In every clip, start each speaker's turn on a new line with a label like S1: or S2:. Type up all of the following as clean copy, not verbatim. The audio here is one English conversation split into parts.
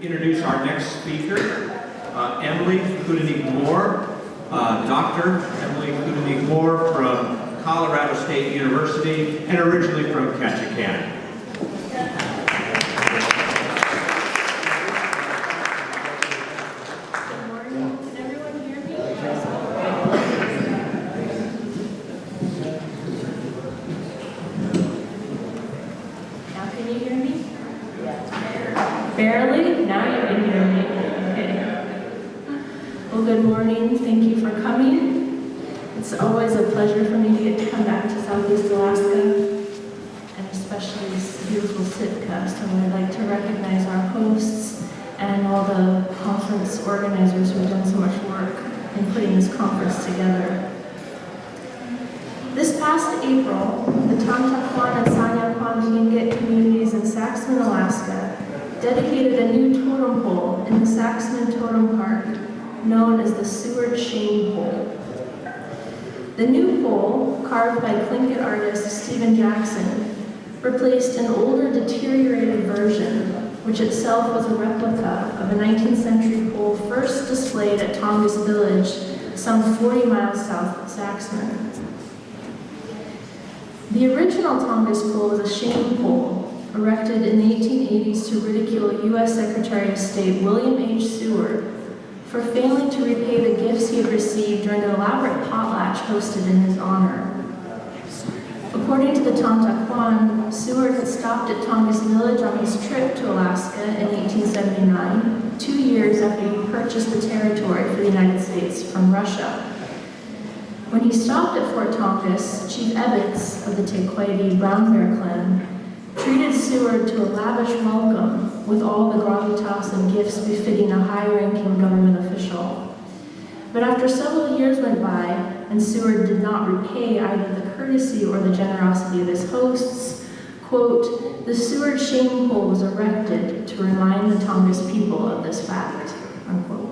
S1: introduce our next speaker, Emily Kudenik-Moore, Dr. Emily Kudenik-Moore from Colorado State University and originally from Ketchikan.
S2: Good morning. Can everyone hear me? Now can you hear me? Barely? Now you can hear me. Okay. Well, good morning. Thank you for coming. It's always a pleasure for me to get to come back to Southeast Alaska, and especially this beautiful Sitka. So I'd like to recognize our hosts and all the conference organizers who have done so much work in putting this conference together. This past April, the Tantaquan and Sanyaquan Tlingit communities in Saxon, Alaska, dedicated a new totem pole in the Saxon Totem Park, known as the Seward Shame Pole. The new pole, carved by Tlingit artist Stephen Jackson, replaced an older, deteriorated version, which itself was a replica of a 19th century pole first displayed at Tongass Village, some 40 miles south of Saxon. The original Tongass pole was a shame pole, erected in the 1880s to ridicule U.S. Secretary of State William H. Seward for failing to repay the gifts he had received during an elaborate potlatch hosted in his honor. According to the Tantaquan, Seward had stopped at Tongass Village on his trip to Alaska in 1879, 2 years after he purchased the territory for the United States from Russia. When he stopped at Fort Tongass, Chief Ebbets of the Tequaidi Brown Bear Clan treated Seward to a lavish welcome with all the gravitas and gifts befitting a high-ranking government official. But after several years went by, and Seward did not repay either the courtesy or the generosity of his hosts, quote, "The Seward Shame Pole was erected to remind the Tongass people of this fact," unquote.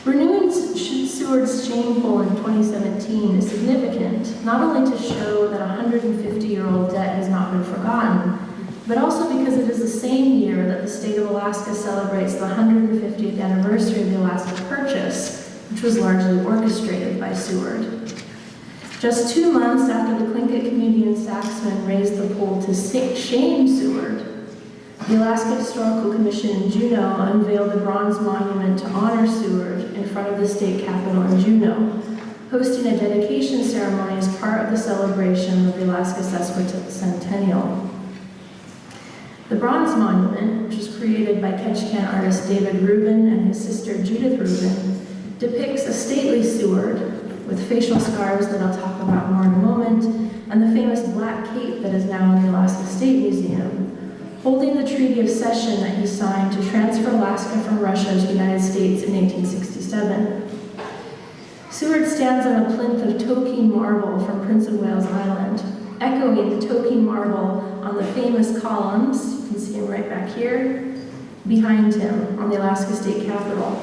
S2: Renewing Seward's shame pole in 2017 is significant, not only to show that a 150-year-old debt has not been forgotten, but also because it is the same year that the state of Alaska celebrates the 150th anniversary of the Alaska Purchase, which was largely orchestrated by Seward. Just 2 months after the Tlingit community in Saxon raised the pole to shame Seward, the Alaska Historical Commission in Juneau unveiled a bronze monument to honor Seward in front of the state capitol in Juneau, hosting a dedication ceremony as part of the celebration of the Alaska Sesquicentennial. The bronze monument, which was created by Ketchikan artist David Rubin and his sister Judith Rubin, depicts a stately Seward with facial scars that I'll talk about more in a moment, and the famous black cape that is now in the Alaska State Museum, holding the Treaty of Cession that he signed to transfer Alaska from Russia to the United States in 1867. Seward stands on a plinth of Totem marble from Prince of Wales Island, echoing the Totem marble on the famous columns, you can see him right back here, behind him on the Alaska State Capitol.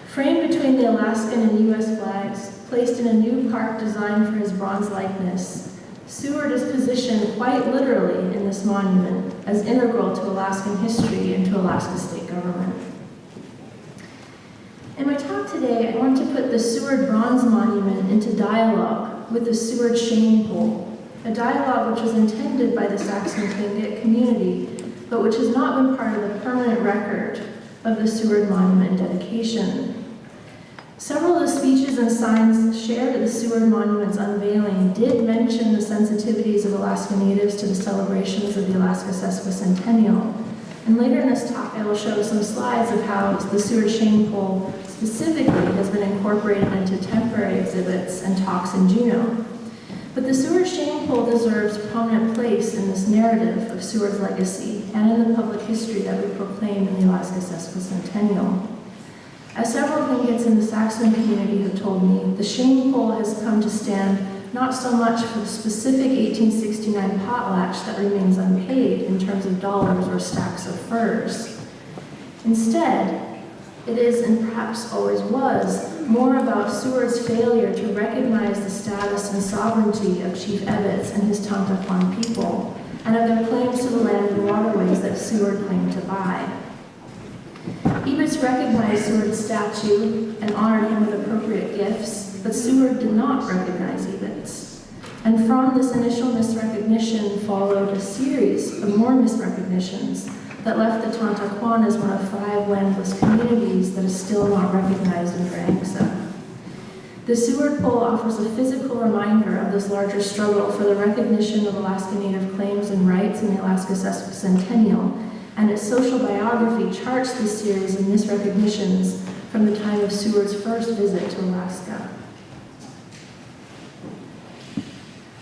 S2: Framed between the Alaskan and U.S. flags, placed in a new park designed for his bronze likeness, Seward is positioned quite literally in this monument as integral to Alaskan history and to Alaska state government. In my talk today, I want to put the Seward Bronze Monument into dialogue with the Seward Shame Pole, a dialogue which was intended by the Saxon Tlingit community, but which has not been part of the permanent record of the Seward Monument dedication. Several of the speeches and signs shared at the Seward Monument's unveiling did mention the sensitivities of Alaska Natives to the celebrations of the Alaska Sesquicentennial. And later in this talk, I will show some slides of how the Seward Shame Pole specifically has been incorporated into temporary exhibits and talks in Juneau. But the Seward Shame Pole deserves a prominent place in this narrative of Seward's legacy and in the public history that we proclaim in the Alaska Sesquicentennial. As several Tlingits in the Saxon community have told me, the shame pole has come to stand not so much for the specific 1869 potlatch that remains unpaid in terms of dollars or stacks of furs. Instead, it is, and perhaps always was, more about Seward's failure to recognize the status and sovereignty of Chief Evetts and his Tontaquan people, and of their claims to the land and waterways that Seward claimed to buy. Evetts recognized Seward's statue and honored him with appropriate gifts, but Seward did not recognize Evetts. And from this initial misrecognition followed a series of more misrecognitions that left the Tontaquan as one of 5 landless communities that is still not recognized under ANCSA. The Seward poll offers a physical reminder of this larger struggle for the recognition of Alaska Native claims and rights in the Alaska Sesquicentennial, and its social biography charts this series of misrecognitions from the time of Seward's first visit to Alaska.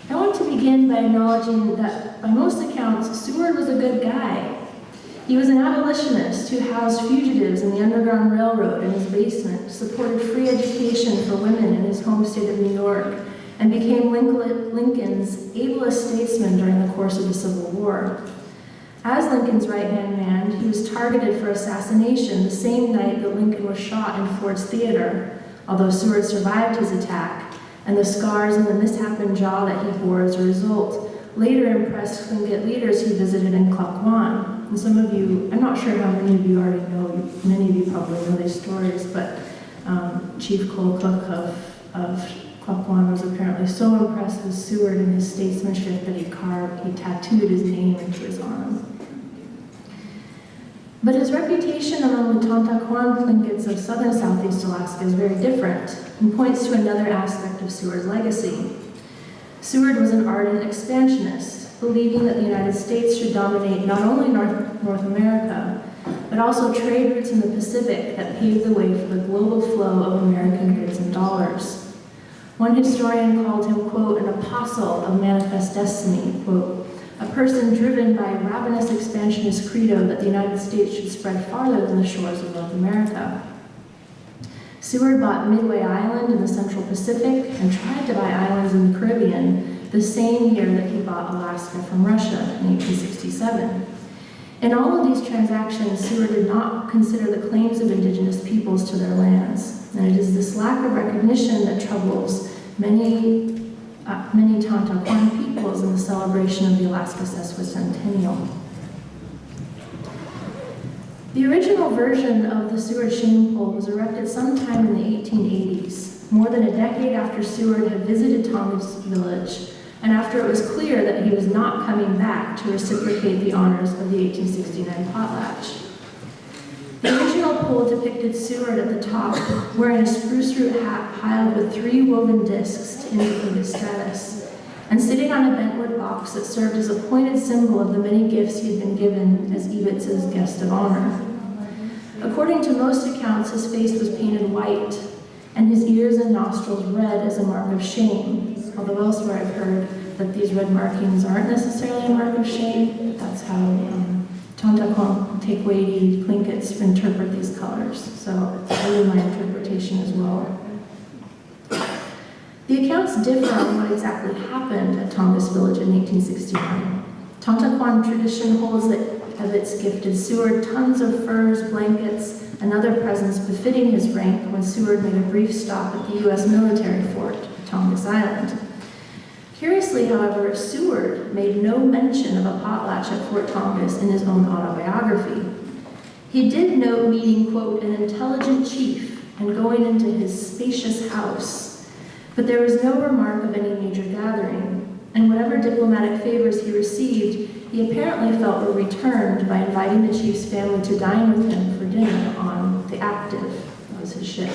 S2: I want to begin by acknowledging that, by most accounts, Seward was a good guy. He was an abolitionist who housed fugitives in the Underground Railroad in his basement, supported free education for women in his home state of New York, and became Lincoln's ablest statesman during the course of the Civil War. As Lincoln's right-hand man, he was targeted for assassination the same night that Lincoln was shot in Ford's Theater, although Seward survived his attack, and the scars and the misshapen jaw that he bore as a result later impressed Tlingit leaders he visited in Klukwan. And some of you, I'm not sure how many of you already know, many of you probably know these stories, but Chief Cole Cook of Klukwan was apparently so impressed with Seward and his statesmanship that he tattooed his name into his arm. But his reputation among the Tontaquan Tlingits of southern Southeast Alaska is very different and points to another aspect of Seward's legacy. Seward was an ardent expansionist, believing that the United States should dominate not only North America, but also trade routes in the Pacific that paved the way for the global flow of American goods and dollars. One historian called him, quote, an apostle of manifest destiny, quote, a person driven by a ravenous expansionist credo that the United States should spread farther than the shores of North America. Seward bought Midway Island in the Central Pacific and tried to buy islands in the Caribbean the same year that he bought Alaska from Russia in 1867. In all of these transactions, Seward did not consider the claims of indigenous peoples to their lands, and it is this lack of recognition that troubles many Tontaquan peoples in the celebration of the Alaska Sesquicentennial. The original version of the Seward shame pole was erected sometime in the 1880s, more than a decade after Seward had visited Tonga's village, and after it was clear that he was not coming back to reciprocate the honors of the 1869 potlatch. The original pole depicted Seward at the top, wearing a spruce root hat piled with 3 woven discs to indicate his status, and sitting on a bentwood box that served as a pointed symbol of the many gifts he had been given as Evetts' guest of honor. According to most accounts, his face was painted white, and his ears and nostrils red as a mark of shame, although elsewhere I've heard that these red markings aren't necessarily a mark of shame, but that's how Tontaquan Tequati Tlingits interpret these colors, so it's really my interpretation as well. The accounts differ on what exactly happened at Tonga's village in 1869. Tontaquan tradition holds that Evetts gifted Seward tons of furs, blankets, and other presents befitting his rank when Seward made a brief stop at the U.S. military fort at Tonga's Island. Curiously, however, Seward made no mention of a potlatch at Fort Tongass in his own autobiography. He did note meeting, quote, an intelligent chief and going into his spacious house, but there was no remark of any major gathering, and whatever diplomatic favors he received, he apparently felt were returned by inviting the chief's family to dine with him for dinner on the Active, that was his ship.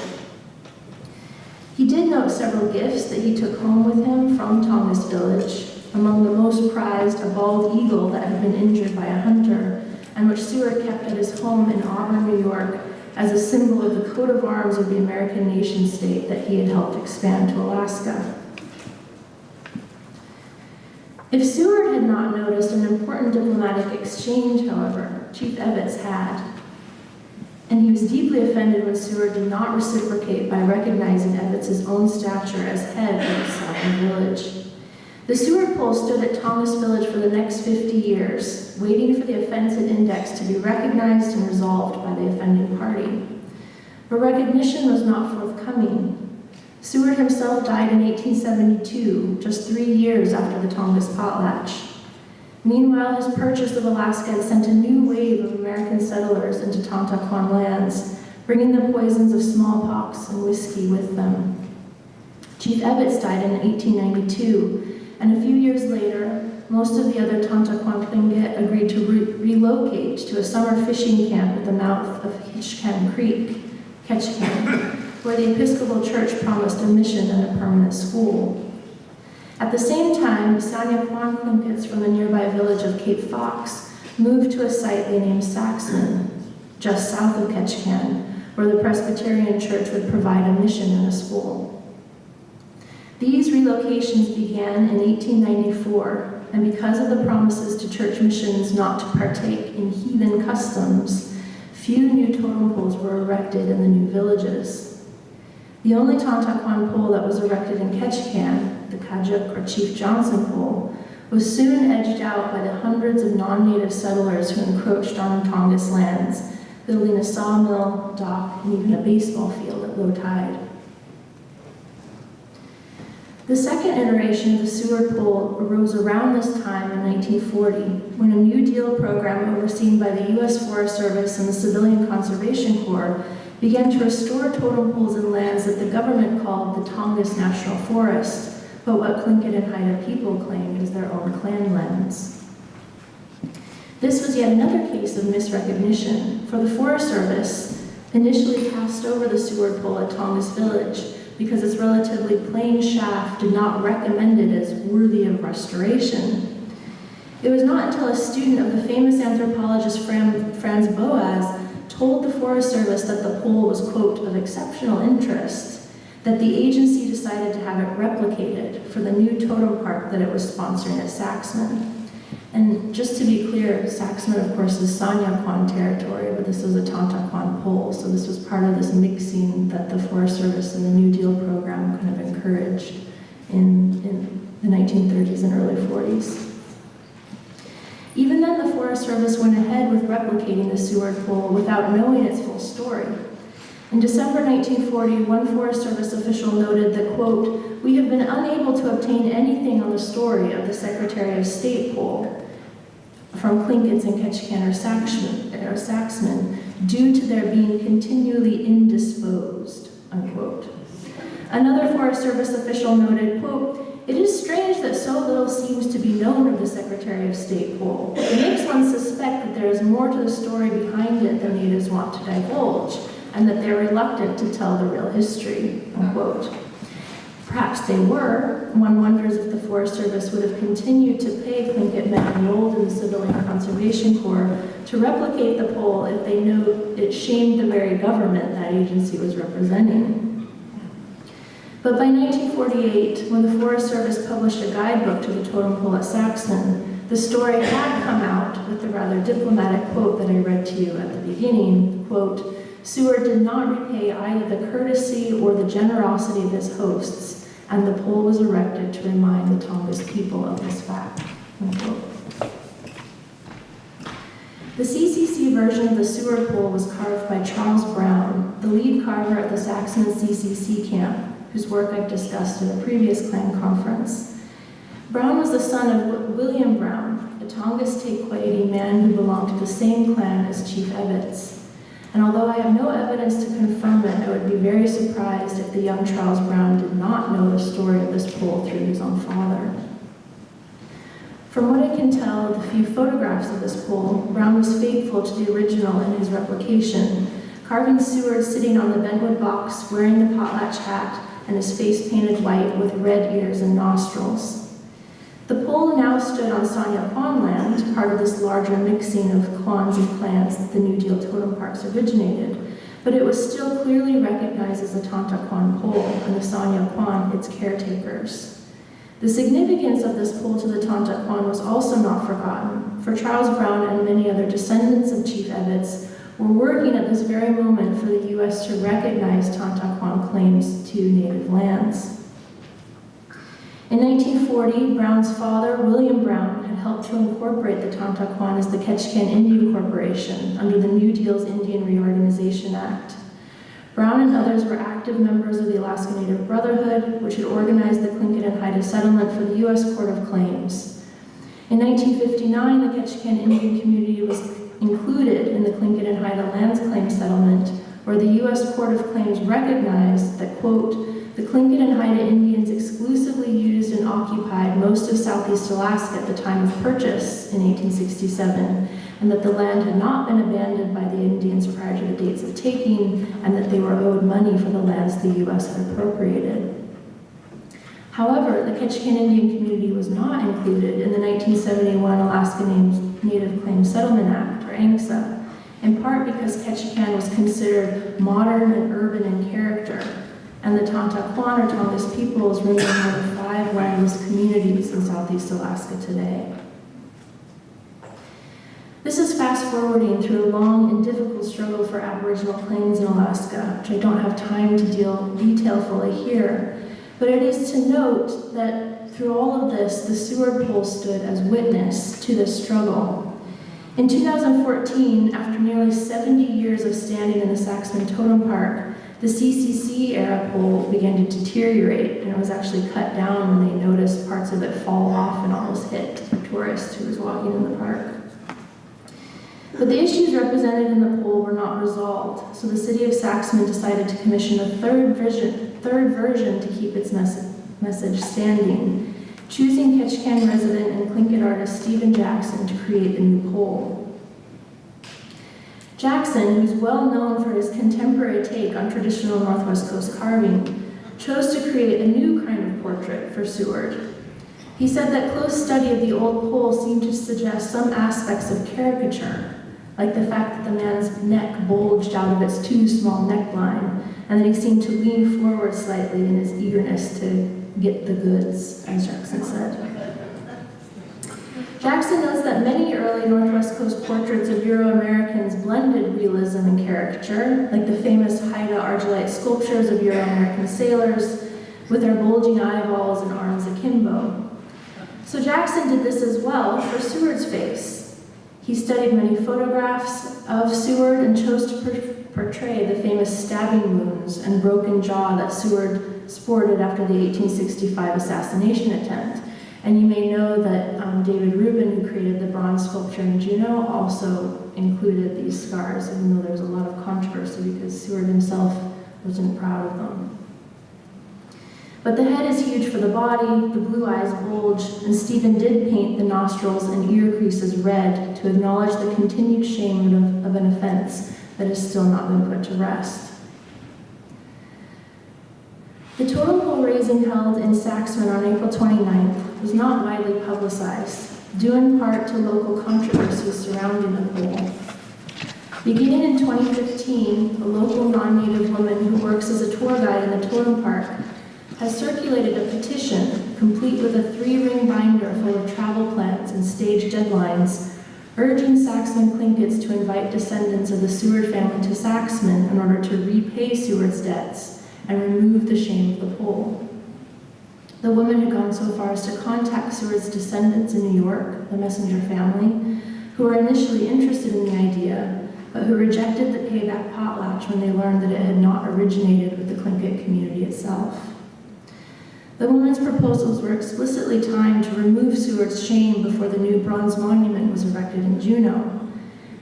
S2: He did note several gifts that he took home with him from Tonga's village, among the most prized a bald eagle that had been injured by a hunter, and which Seward kept at his home in Auburn, New York, as a symbol of the coat of arms of the American nation-state that he had helped expand to Alaska. If Seward had not noticed an important diplomatic exchange, however, Chief Evetts had, and he was deeply offended when Seward did not reciprocate by recognizing Evetts' own stature as head of the southern village. The Seward pole stood at Tongass Village for the next 50 years, waiting for the offensive index to be recognized and resolved by the offending party. But recognition was not forthcoming. forthcoming. Seward himself died in 1872, just 3 years after the Tongass potlatch. Meanwhile, his purchase of Alaska had sent a new wave of American settlers into Tontaquan lands, bringing the poisons of smallpox and whiskey with them. Chief Ebbets died in 1892, and a few years later, most of the other Tontaquan Tlingit agreed to relocate to a summer fishing camp at the mouth of Ketchikan Creek, Ketchikan, where the Episcopal Church promised a mission and a permanent school. At the same time, Sanya-Kwan Tlingits from the nearby village of Cape Fox moved to a site they named Saxon, just south of Ketchikan, where the Presbyterian Church would provide a mission and a school. These relocations began in 1894, and because of the promises to church missions not to partake in heathen customs, few new totem poles were erected in the new villages. The only Tontaquan pole that was erected in Ketchikan, the Kajuk or Chief Johnson pole, was soon edged out by the hundreds of non-native settlers who encroached on Tongass lands, building a sawmill, dock, and even a baseball field at low tide. The second iteration of the Seward pole arose around this time in 1940, when a New Deal program overseen by the U.S. Forest Service and the Civilian Conservation Corps began to restore totem poles in lands that the government called the Tongass National Forest, but what Tlingit and Haida people claimed as their own clan lands. This was yet another case of misrecognition, for the Forest Service initially passed over the Seward pole at Tongass Village because its relatively plain shaft did not recommend it as worthy of restoration. It was not until a student of the famous anthropologist Franz Boas told the Forest Service that the pole was, quote, of exceptional interest, that the agency decided to have it replicated for the new totem park that it was sponsoring at Saxon. And just to be clear, Saxon, of course, is Sanya-Kwan territory, but this was a Tontaquan pole, so this was part of this mixing that the Forest Service and the New Deal program kind of encouraged in the 1930s and early 40s. Even then, the Forest Service went ahead with replicating the Seward pole without knowing its full story. In December 1940, one Forest Service official noted that, quote, "We have been unable to obtain anything on the story of the Secretary of State pole from Tlingits in Ketchikan or Saxon due to their being continually indisposed," unquote. Another Forest Service official noted, quote, "It is strange that so little seems to be known of the Secretary of State pole. It makes one suspect that there is more to the story behind it than natives want to divulge, and that they're reluctant to tell the real history," unquote. Perhaps they were. One wonders if the Forest Service would have continued to pay Tlingit men enrolled in the Civilian Conservation Corps to replicate the pole if they knew it shamed the very government that agency was representing. But by 1948, when the Forest Service published a guidebook to the totem pole at Saxon, the story had come out with the rather diplomatic quote that I read to you at the beginning, quote, "Seward did not repay either the courtesy or the generosity of his hosts, and the pole was erected to remind the Tongass people of this fact," unquote. The CCC version of the Seward pole was carved by Charles Brown, the lead carver at the Saxon CCC camp, whose work I've discussed in a previous clan conference. Brown was the son of William Brown, a Tongass Tequaiti man who belonged to the same clan as Chief Ebbets. And although I have no evidence to confirm it, I would be very surprised if the young Charles Brown did not know the story of this pole through his own father. From what I can tell of the few photographs of this pole, Brown was faithful to the original in his replication, carving Seward sitting on the Benwood box, wearing the potlatch hat, and his face painted white with red ears and nostrils. The pole now stood on Sanya-Kwan land, part of this larger mixing of clans and clans that the New Deal totem parks originated, but it was still clearly recognized as a Tontaquan pole, and the Sanya-Kwan its caretakers. The significance of this pole to the Tontaquan was also not forgotten, for Charles Brown and many other descendants of Chief Ebbets were working at this very moment for the U.S. to recognize Tontaquan claims to native lands. In 1940, Brown's father, William Brown, had helped to incorporate the Tontaquan as the Ketchikan Indian Corporation under the New Deal's Indian Reorganization Act. Brown and others were active members of the Alaska Native Brotherhood, which had organized the Tlingit and Haida settlement for the U.S. Court of Claims. In 1959, the Ketchikan Indian community was included in the Tlingit and Haida lands claim settlement, where the U.S. Court of Claims recognized that, quote, the Tlingit and Haida Indians exclusively used and occupied most of southeast Alaska at the time of purchase in 1867, and that the land had not been abandoned by the Indians prior to the dates of taking, and that they were owed money for the lands the U.S. had appropriated. However, the Ketchikan Indian community was not included in the 1971 Alaska Native Claims Settlement Act, or ANCSA, in part because Ketchikan was considered modern and urban in character, and the Tontaquan or Tongass peoples remain one of 5 landless communities in southeast Alaska today. This is fast-forwarding through a long and difficult struggle for Aboriginal claims in Alaska, which I don't have time to detail fully here, but it is to note that through all of this, the Seward poll stood as witness to this struggle. In 2014, after nearly 70 years of standing in the Saxon totem park, the CCC-era pole began to deteriorate, and it was actually cut down when they noticed parts of it fall off and almost hit a tourist who was walking in the park. But the issues represented in the poll were not resolved, so the city of Saxon decided to commission a third version to keep its message standing, choosing Ketchikan resident and Tlingit artist Stephen Jackson to create the new poll. Jackson, who's well known for his contemporary take on traditional Northwest Coast carving, chose to create a new kind of portrait for Seward. He said that close study of the old pole seemed to suggest some aspects of caricature, like the fact that the man's neck bulged out of its too small neckline, and that he seemed to lean forward slightly in his eagerness to get the goods, as Jackson said. Jackson notes that many early Northwest Coast portraits of Euro-Americans blended realism and caricature, like the famous Haida argillite sculptures of Euro-American sailors with their bulging eyeballs and arms akimbo. So Jackson did this as well for Seward's face. He studied many photographs of Seward and chose to portray the famous stabbing wounds and broken jaw that Seward sported after the 1865 assassination attempt. And you may know that David Rubin, who created the bronze sculpture in Juneau, also included these scars, even though there was a lot of controversy because Seward himself wasn't proud of them. But the head is huge for the body, the blue eyes bulge, and Stephen did paint the nostrils and ear creases red to acknowledge the continued shame of an offense that has still not been put to rest. The totem pole raising held in Saxon on April 29th was not widely publicized, due in part to local controversies surrounding the pole. Beginning in 2015, a local non-native woman who works as a tour guide in the totem park has circulated a petition, complete with a 3-ring binder full of travel plans and stage deadlines, urging Saxon Tlingits to invite descendants of the Seward family to Saxon in order to repay Seward's debts and remove the shame of the pole. The woman had gone so far as to contact Seward's descendants in New York, the Messenger family, who were initially interested in the idea, but who rejected the payback potlatch when they learned that it had not originated with the Tlingit community itself. The woman's proposals were explicitly timed to remove Seward's shame before the new bronze monument was erected in Juneau.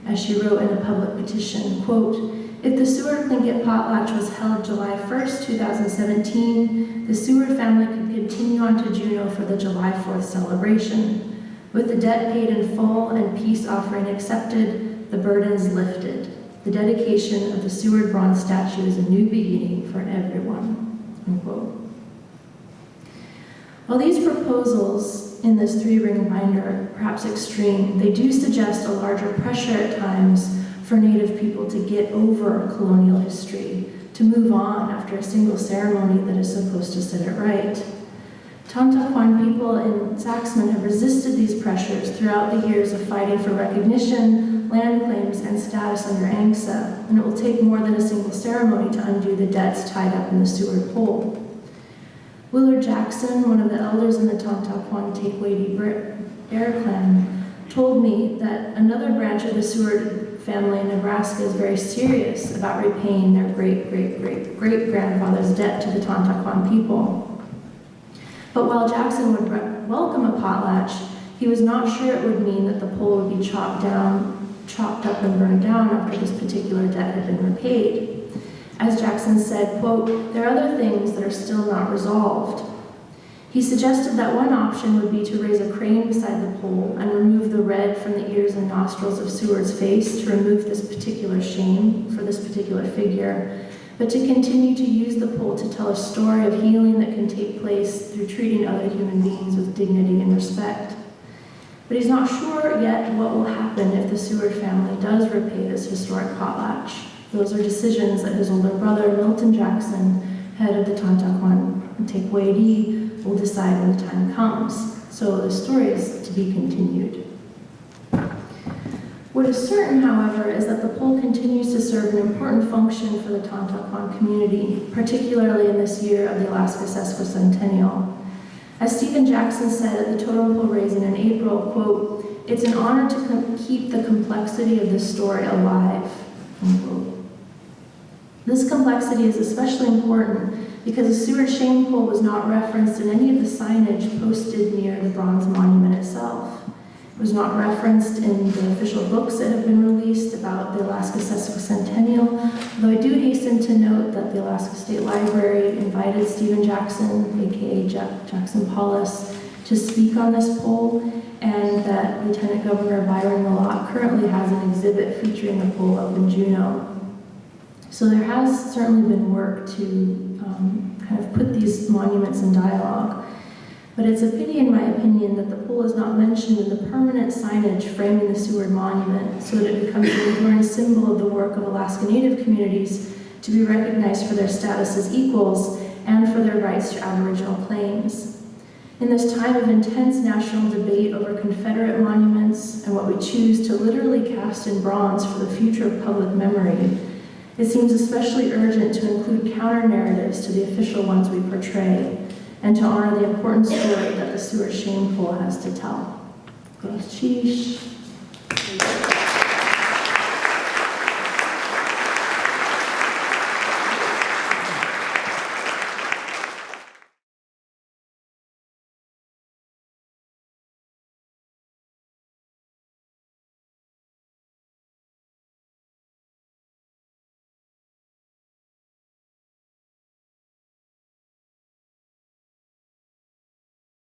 S2: As she wrote in a public petition, quote, if the Seward Tlingit potlatch was held July 1st, 2017, the Seward family could continue on to Juneau for the July 4th celebration. With the debt paid in full and peace offering accepted, the burdens lifted. The dedication of the Seward bronze statue is a new beginning for everyone, unquote. While these proposals in this 3-ring binder are perhaps extreme, they do suggest a larger pressure at times for Native people to get over colonial history, to move on after a single ceremony that is supposed to set it right. Tontaquan people in Saxon have resisted these pressures throughout the years of fighting for recognition, land claims, and status under ANCSA, and it will take more than a single ceremony to undo the debts tied up in the Seward pole. Willard Jackson, one of the elders in the Tontaquan Take Weighty Bear clan, told me that another branch of the Seward family in Nebraska is very serious about repaying their great-great-great-great-grandfather's debt to the Tontaquan people. But while Jackson would welcome a potlatch, he was not sure it would mean that the pole would be chopped up and burned down after this particular debt had been repaid. As Jackson said, quote, "There are other things that are still not resolved." He suggested that one option would be to raise a crane beside the pole and remove the red from the ears and nostrils of Seward's face to remove this particular shame for this particular figure, but to continue to use the pole to tell a story of healing that can take place through treating other human beings with dignity and respect. But he's not sure yet what will happen if the Seward family does repay this historic potlatch. Those are decisions that his older brother, Milton Jackson, head of the Tontaquan Tequaidi, will decide when the time comes. So the story is to be continued. What is certain, however, is that the pole continues to serve an important function for the Tontaquan community, particularly in this year of the Alaska Sesquicentennial. As Stephen Jackson said at the totem pole raising in April, quote, "It's an honor to keep the complexity of this story alive," unquote. This complexity is especially important because the Seward shame pole was not referenced in any of the signage posted near the bronze monument itself. It was not referenced in the official books that have been released about the Alaska Sesquicentennial, though I do hasten to note that the Alaska State Library invited Stephen Jackson, aka Jackson Paulus, to speak on this pole, and that Lieutenant Governor Byron Malott currently has an exhibit featuring the pole up in Juneau. So there has certainly been work to kind of put these monuments in dialogue. But it's a pity, in my opinion, that the pole is not mentioned in the permanent signage framing the Seward Monument so that it becomes an enduring symbol of the work of Alaska Native communities to be recognized for their status as equals and for their rights to Aboriginal claims. In this time of intense national debate over Confederate monuments and what we choose to literally cast in bronze for the future of public memory, it seems especially urgent to include counter-narratives to the official ones we portray, and to honor the important story that the Seward shame pole has to tell. Sheesh.